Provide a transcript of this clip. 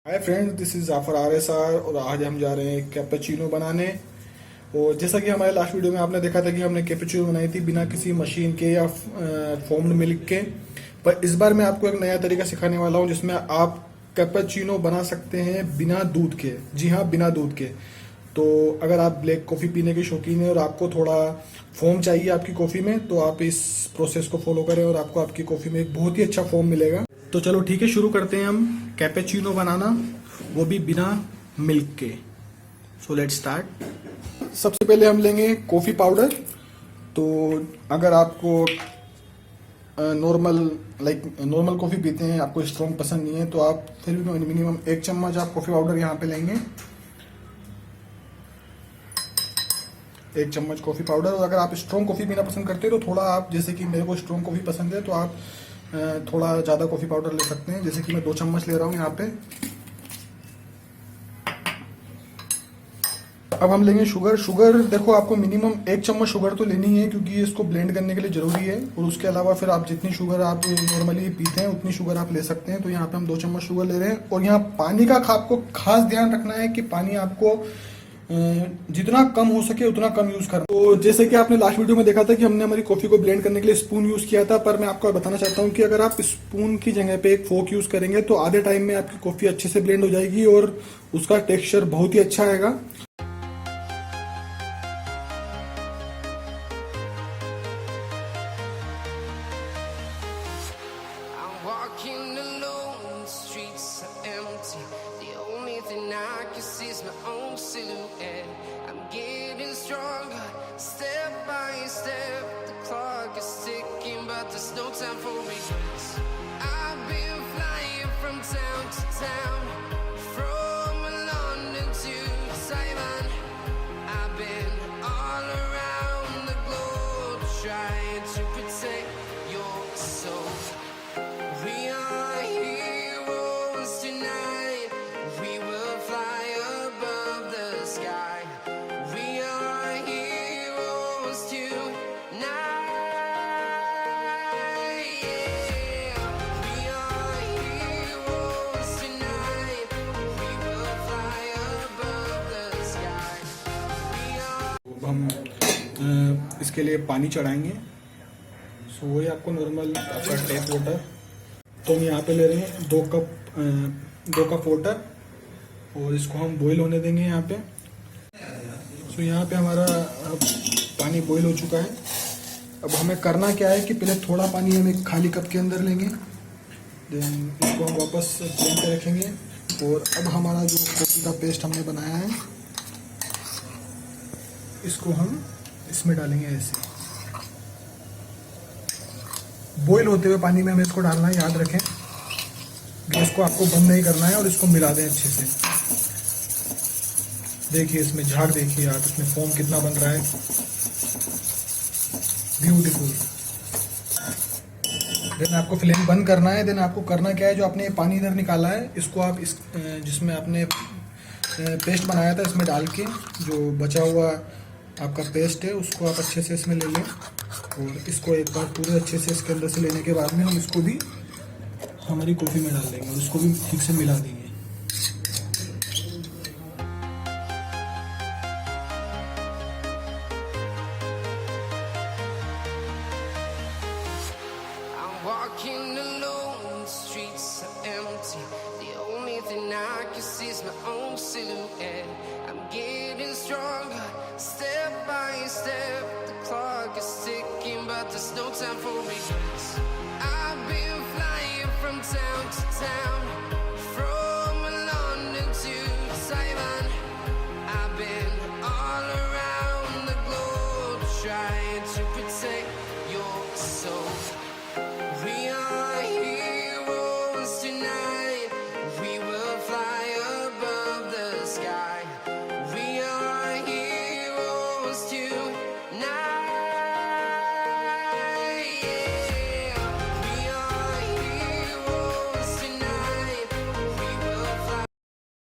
Hi friends, this is Jafar RSR और आज हम जा रहे हैं कैपेचिनो बनाने। और जैसा कि हमारे लास्ट वीडियो में आपने देखा था कि हमने कैपेचिनो बनाई थी बिना किसी मशीन के या फोम्ड मिल्क के। पर इस बार मैं आपको एक नया तरीका सिखाने वाला हूं जिसमें आप कैपेचिनो बना सकते हैं बिना दूध के। जी हाँ, बिना दूध के। तो अगर आप ब्लैक कॉफ़ी पीने के शौकीन हैं और आपको थोड़ा फोम चाहिए आपकी कॉफ़ी में, तो आप इस प्रोसेस को फॉलो करें और आपको आपकी कॉफ़ी में एक बहुत ही अच्छा फोम मिलेगा। तो चलो ठीक है, शुरू करते हैं हम कैपेचिनो बनाना, वो भी बिना मिल्क के। So let's start. सबसे पहले हम लेंगे कॉफ़ी पाउडर। तो अगर आपको नॉर्मल कॉफ़ी पीते हैं, आपको स्ट्रॉन्ग पसंद नहीं है, तो आप फिर भी मिनिमम 1 चम्मच आप कॉफ़ी पाउडर यहाँ पे लेंगे। 1 चम्मच कॉफ़ी पाउडर। और अगर आप स्ट्रॉन्ग कॉफ़ी पीना पसंद करते हैं तो थोड़ा आप, जैसे कि मेरे को स्ट्रॉन्ग कॉफ़ी पसंद है, तो आप थोड़ा ज़्यादा कॉफ़ी पाउडर ले सकते हैं। जैसे कि मैं 2 चम्मच ले रहा हूँ यहाँ पे। अब हम लेंगे शुगर। देखो, आपको मिनिमम 1 चम्मच शुगर तो लेनी है, क्योंकि इसको ब्लेंड करने के लिए ज़रूरी है। और उसके अलावा फिर आप जितनी शुगर आप नॉर्मली पीते हैं उतनी शुगर आप ले सकते हैं। तो यहाँ पे हम 2 चम्मच शुगर ले रहे हैं। और यहाँ पानी का आपको खास ध्यान रखना है कि पानी आपको जितना कम हो सके उतना कम यूज करना। तो जैसे कि आपने लास्ट वीडियो में देखा था कि हमने हमारी कॉफी को ब्लेंड करने के लिए स्पून यूज किया था, पर मैं आपको बताना चाहता हूँ कि अगर आप स्पून की जगह पे एक फोक यूज करेंगे तो आधे टाइम में आपकी कॉफी अच्छे से ब्लेंड हो जाएगी और उसका टेक्सचर बहुत ही अच्छा आएगा। I'm walking alone, the streets are empty. The only thing I can see is my own silhouette. I'm getting stronger, step by step. The clock is ticking, but there's no time for regrets. I've been flying from town to town, from London to Taiwan. I've been all around the globe, trying to protect your soul. We are heroes tonight. We will fly above the sky. We are heroes tonight. Yeah. We are heroes tonight. We will fly above the sky. We are. अब हम इसके लिए पानी चढ़ाएंगे। सो वही आपको normal आपका tap water. तो हम यहाँ पे ले रहे हैं 2 कप वाटर और इसको हम बॉईल होने देंगे यहाँ पे। सो यहाँ पे हमारा पानी बॉईल हो चुका है। अब हमें करना क्या है कि पहले थोड़ा पानी हम एक खाली कप के अंदर लेंगे, देन इसको हम वापस प्लेन पे रखेंगे। और अब हमारा जो कॉफ़ी का पेस्ट हमने बनाया है, इसको हम इसमें डालेंगे। ऐसे बॉईल होते हुए पानी में हमें इसको डालना है, याद रखें। गैस को आपको बंद नहीं करना है और इसको मिला दें अच्छे से। देखिए इसमें झाग, देखिए आप, इसमें फोम कितना बन रहा है, ब्यूटीफुल। देन आपको फ्लेम बंद करना है। देन आपको करना क्या है, जो आपने पानी इधर निकाला है, इसको आप इस जिसमें आपने पेस्ट बनाया था इसमें डाल के, जो बचा हुआ आपका पेस्ट है उसको आप अच्छे से इसमें ले लें। और इसको एक बार पूरे अच्छे से इसके अंदर से लेने के बाद में हम इसको भी हमारी कॉफ़ी में डाल देंगे और इसको भी ठीक से मिला देंगे। I'm walking alone, the streets are empty. The only thing I can see is my own silhouette. I'm getting stronger, step by step. The clock is ticking, but there's no time for regrets. I've been flying from town to town, from London to Taiwan. I've been all around the globe, trying to protect